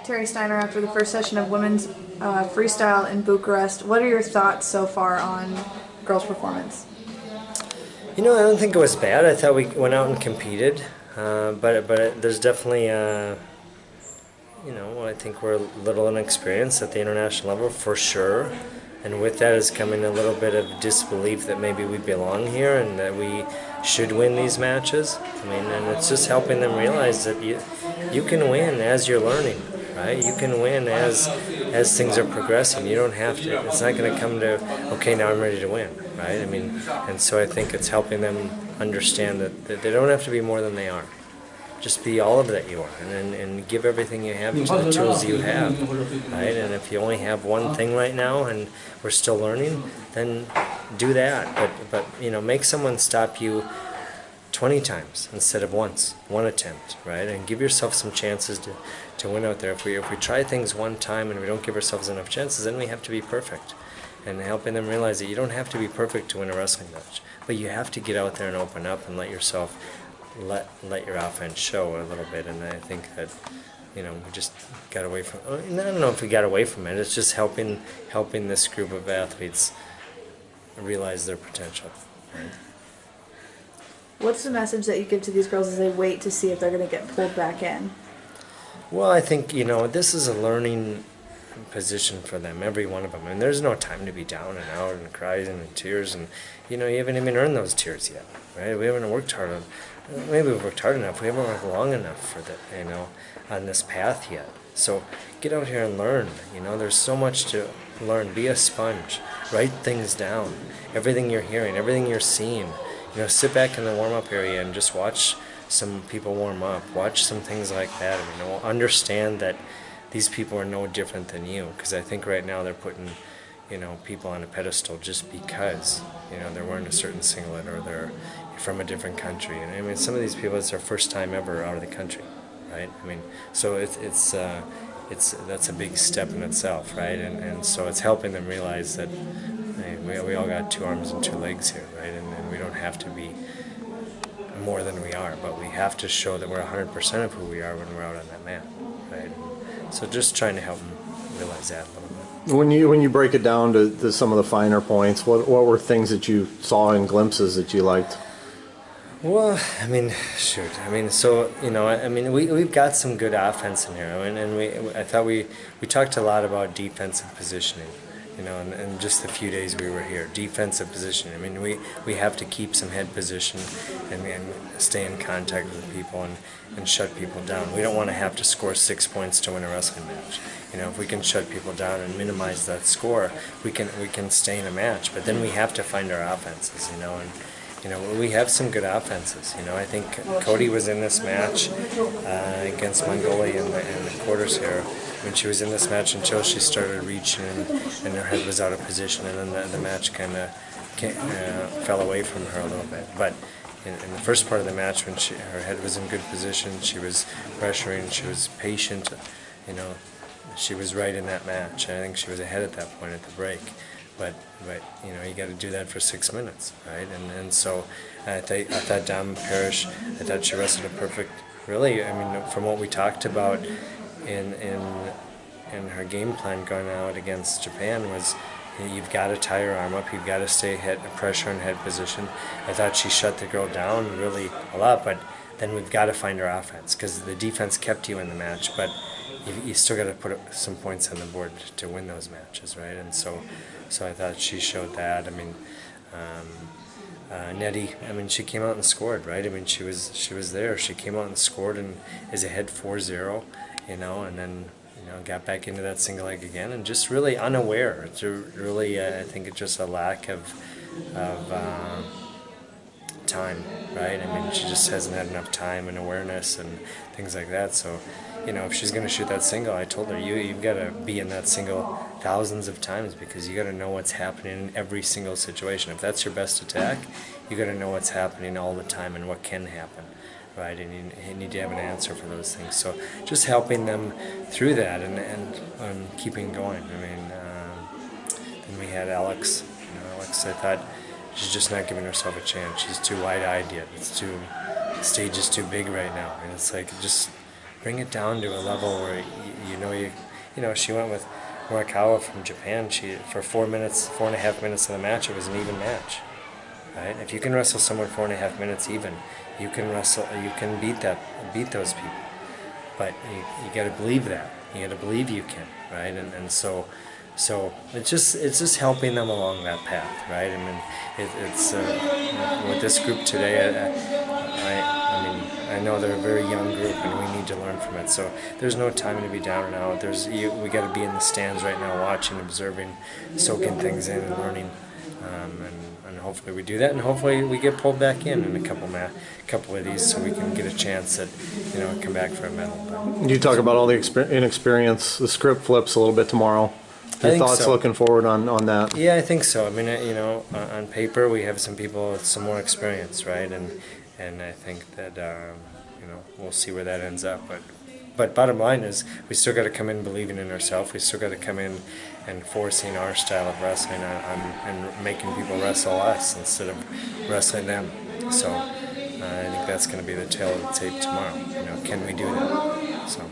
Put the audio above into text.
Terry Steiner after the first session of women's freestyle in Bucharest. What are your thoughts so far on girls' performance? You know, I don't think it was bad. I thought we went out and competed, but there's definitely, I think we're a little inexperienced at the international level for sure. And with that is coming a little bit of disbelief that maybe we belong here and that we should win these matches. I mean, and it's just helping them realize that you can win as you're learning, right? You can win as things are progressing. You don't have to. It's not going to come to, okay, now I'm ready to win, right? I mean, and so I think it's helping them understand that they don't have to be more than they are. Just be all of that you are, and give everything you have to the tools you have, right? And if you only have one thing right now and we're still learning, then do that. But make someone stop you 20 times instead of once, one attempt, right? And give yourself some chances to win out there. If we try things one time and we don't give ourselves enough chances, then we have to be perfect. And helping them realize that you don't have to be perfect to win a wrestling match, but you have to get out there and open up and let yourself let your offense show a little bit. And I think that we just got away from. I don't know if we got away from it. It's just helping this group of athletes realize their potential. Right? What's the message that you give to these girls as they wait to see if they're going to get pulled back in? Well, I think this is a learning position for them, every one of them, and there's no time to be down and out and crying and tears, and you haven't even earned those tears yet, right? We haven't worked hard on. Maybe we've worked hard enough. We haven't worked long enough for that, on this path yet. So get out here and learn. There's so much to learn. Be a sponge. Write things down. Everything you're hearing, everything you're seeing. Sit back in the warm-up area and just watch some people warm up. Watch some things like that. Understand that these people are no different than you. Because I think right now they're putting, people on a pedestal just because, they're wearing a certain singlet or they're from a different country. And I mean, some of these people, it's their first time ever out of the country, right? I mean, so that's a big step in itself, right? And so it's helping them realize that we all got two arms and two legs here, right? And we don't have to be more than we are, but we have to show that we're 100% of who we are when we're out on that mat, right? So just trying to help them realize that a little bit. When you break it down to some of the finer points, what were things that you saw in glimpses that you liked? Well, I mean, shoot. I mean, so we've got some good offense in here. I thought we talked a lot about defensive positioning. And just the few days we were here, defensive positioning. I mean, we have to keep some head position and stay in contact with people and shut people down. We don't want to have to score 6 points to win a wrestling match. If we can shut people down and minimize that score, we can stay in a match. But then we have to find our offenses. We have some good offenses. I think Cody was in this match against Mongolia in the quarters here. When she was in this match until she started reaching and her head was out of position, and then the match kind of fell away from her a little bit. But in the first part of the match, when her head was in good position, she was pressuring, she was patient. She was right in that match. I think she was ahead at that point at the break. But you got to do that for 6 minutes, right? And so I thought Dom Parrish, I thought she wrestled a perfect. Really, I mean, from what we talked about in her game plan going out against Japan was, you've got to tie her arm up, you've got to stay pressure in head position. I thought she shut the girl down really a lot, but then we've got to find her offense because the defense kept you in the match, but you still got to put some points on the board to win those matches, right? And so I thought she showed that. I mean, Nettie, I mean, she came out and scored, right? I mean, she was there. She came out and scored and is ahead 4-0, and then got back into that single leg again, and just really unaware. It's really, I think it's just a lack of time, right? I mean, she just hasn't had enough time and awareness and things like that. So, if she's going to shoot that single, I told her, you've got to be in that single thousands of times because you got to know what's happening in every single situation. If that's your best attack, you got to know what's happening all the time and what can happen, right? And you need to have an answer for those things. So just helping them through that and keeping going. I mean, then we had Alex. Alex, I thought she's just not giving herself a chance. She's too wide-eyed yet. The stage is too big right now, and it's like just. bring it down to a level where she went with Morikawa from Japan. She for 4.5 minutes of the match, it was an even match. Right? If you can wrestle someone 4.5 minutes even, you can beat those people. But you got to believe that. You got to believe you can, right? And so it's just helping them along that path, right? I mean, it's with this group today. I know they're a very young group, and we need to learn from it. So there's no time to be down and out. We got to be in the stands right now, watching, observing, soaking things in, and learning. And hopefully we do that, and hopefully we get pulled back in a couple of these, so we can get a chance at come back for a medal. But You talk about all the inexperience. The script flips a little bit tomorrow. Your thoughts so. looking forward on that? Yeah, I think so. I mean, on paper we have some people with some more experience, right? And I think that we'll see where that ends up. But bottom line is, we still got to come in believing in ourselves. We still got to come in and forcing our style of wrestling and making people wrestle us instead of wrestling them. So I think that's going to be the tale of the tape tomorrow. Can we do that? So.